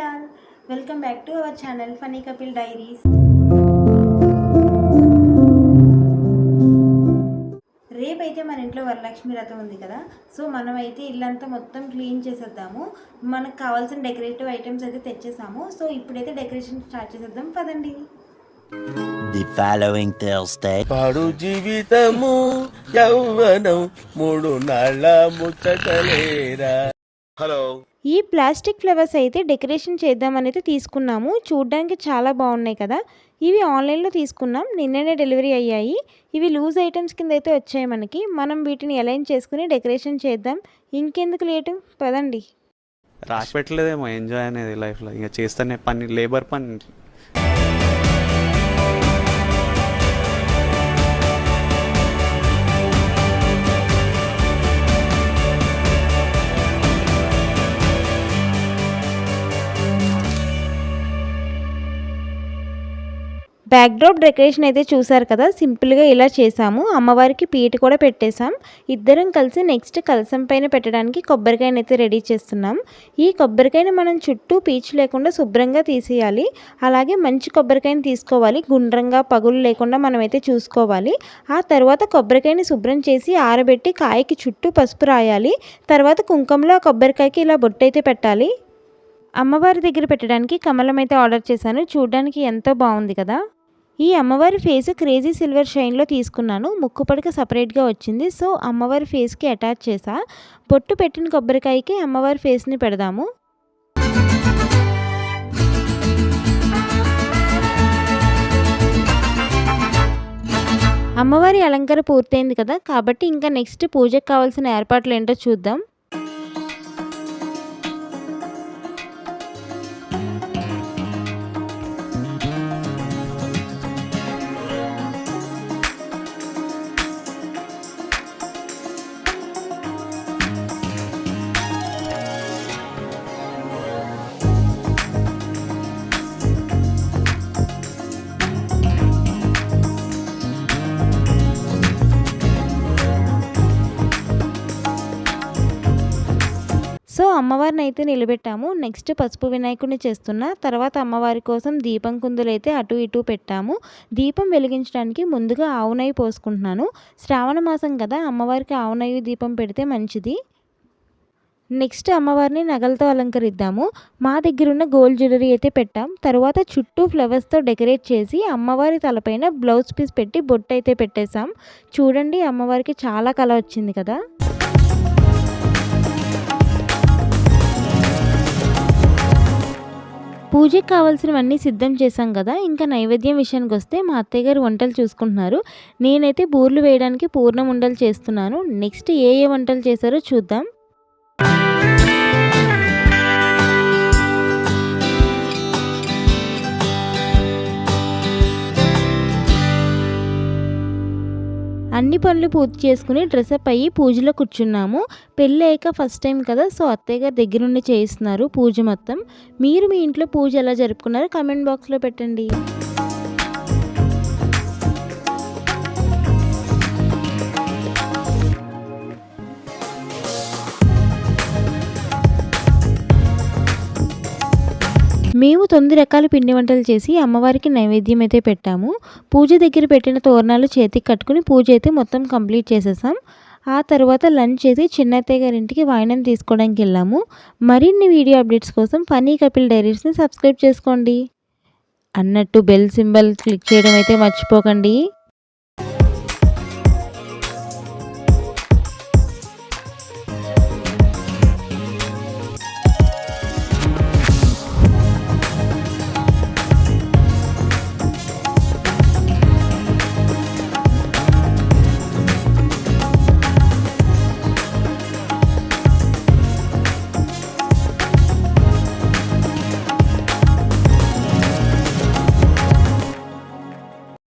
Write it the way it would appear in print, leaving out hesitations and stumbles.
All welcome back to our channel Funny Kapil Diaries. రేపైతే మన ఇంట్లో వరలక్ష్మి వ్రతం ఉంది కదా, సో మనమైతే ఇల్లంతా మొత్తం క్లీన్ చేసేద్దాము. మనకు కావాల్సిన డెకరేటివ్ ఐటమ్స్ అయితే తెచ్చేసాము. సో ఇప్పుడైతే డెకరేషన్ స్టార్ట్ చేసేద్దాం పదండి. The following Thursday. పాడు జీవితము యౌవనం మూడు నాళ్ళ ముచ్చటలేరా. హలో, ఈ ప్లాస్టిక్ ఫ్లవర్స్ అయితే డెకరేషన్ చేద్దామని అయితే తీసుకున్నాము. చూడ్డానికి చాలా బాగున్నాయి కదా. ఇవి ఆన్లైన్లో తీసుకున్నాం, నిన్ననే డెలివరీ అయ్యాయి. ఇవి లూజ్ ఐటమ్స్ కింద అయితే వచ్చాయి మనకి. మనం వీటిని అలైన్ చేసుకుని డెకరేషన్ చేద్దాం. ఇంకెందుకు లేటు, పదండి. రాసి పెట్టలేదేమో ఎంజాయ్ అనేది లైఫ్లో, ఇంకా చేస్తేనే పని, లేబర్ పని. బ్యాక్డ్రాప్ డెకరేషన్ అయితే చూసారు కదా, సింపుల్గా ఇలా చేసాము. అమ్మవారికి పీట కూడా పెట్టేశాం. ఇద్దరం కలిసి నెక్స్ట్ కలసం పైన పెట్టడానికి కొబ్బరికాయని అయితే రెడీ చేస్తున్నాం. ఈ కొబ్బరికాయని మనం చుట్టూ పీచు లేకుండా శుభ్రంగా తీసేయాలి. అలాగే మంచి కొబ్బరికాయని తీసుకోవాలి, గుండ్రంగా పగులు లేకుండా మనమైతే చూసుకోవాలి. ఆ తర్వాత కొబ్బరికాయని శుభ్రం చేసి ఆరబెట్టి కాయకి చుట్టూ పసుపు రాయాలి. తర్వాత కుంకుమలో ఆ కొబ్బరికాయకి ఇలా బొట్టు అయితే పెట్టాలి. అమ్మవారి దగ్గర పెట్టడానికి కమలం అయితే ఆర్డర్ చేశాను. చూడడానికి ఎంతో బాగుంది కదా. ఈ అమ్మవారి ఫేస్ క్రేజీ సిల్వర్ షైన్లో తీసుకున్నాను. ముక్కు పడక సపరేట్గా వచ్చింది, సో అమ్మవారి ఫేస్కి అటాచ్ చేసా. బొట్టు పెట్టిన కొబ్బరికాయకి అమ్మవారి ఫేస్ని పెడదాము. అమ్మవారి అలంకారం పూర్తయింది కదా, కాబట్టి ఇంకా నెక్స్ట్ పూజకు కావాల్సిన ఏర్పాట్లు ఏంటో చూద్దాం. సో అమ్మవారిని అయితే నిలబెట్టాము. నెక్స్ట్ పసుపు వినాయకుడిని చేస్తున్నా. తర్వాత అమ్మవారి కోసం దీపం కుందులు అయితే అటు ఇటు పెట్టాము. దీపం వెలిగించడానికి ముందుగా ఆవు నెయ్యి పోసుకుంటున్నాను. శ్రావణ మాసం కదా, అమ్మవారికి ఆవు నెయ్యి దీపం పెడితే మంచిది. నెక్స్ట్ అమ్మవారిని నగలతో అలంకరిద్దాము. మా దగ్గర ఉన్న గోల్డ్ జ్యువెలరీ అయితే పెట్టాం. తర్వాత చుట్టూ ఫ్లవర్స్తో డెకరేట్ చేసి అమ్మవారి తలపైన బ్లౌజ్ పీస్ పెట్టి బొట్టు అయితే పెట్టేశాం. చూడండి, అమ్మవారికి చాలా కళ వచ్చింది కదా. పూజకి కావాల్సినవన్నీ సిద్ధం చేశాం కదా. ఇంకా నైవేద్యం విషయానికి వస్తే మా అత్తయ్య గారు వంటలు చూసుకుంటున్నారు. నేనైతే బూర్లు వేయడానికి పూర్ణం ఉండలు చేస్తున్నాను. నెక్స్ట్ ఏ వంటలు చేశారో చూద్దాం. అన్ని పనులు పూర్తి చేసుకుని డ్రెస్అప్ అయ్యి పూజలో కూర్చున్నాము. పెళ్ళి అయ్యాక ఫస్ట్ టైం కదా, సో అత్తయ్య గారు దగ్గరుండి చేయిస్తున్నారు పూజ మొత్తం. మీరు మీ ఇంట్లో పూజ ఎలా జరుపుకున్నారో కామెంట్ బాక్స్లో పెట్టండి. మేము 9 రకాల పిండి వంటలు చేసి అమ్మవారికి నైవేద్యం అయితే పెట్టాము. పూజ దగ్గర పెట్టిన తోరణాలు చేతికి కట్టుకుని పూజ అయితే మొత్తం కంప్లీట్ చేసేసాం. ఆ తర్వాత లంచ్ చేసి చిన్నత్తయ్య గారింటికి వాయినం తీసుకోవడానికి వెళ్ళాము. మరిన్ని వీడియో అప్డేట్స్ కోసం ఫనీ కపిల్ డైరీస్ని సబ్స్క్రైబ్ చేసుకోండి. అన్నట్టు బెల్ సింబల్ క్లిక్ చేయడం అయితే మర్చిపోకండి.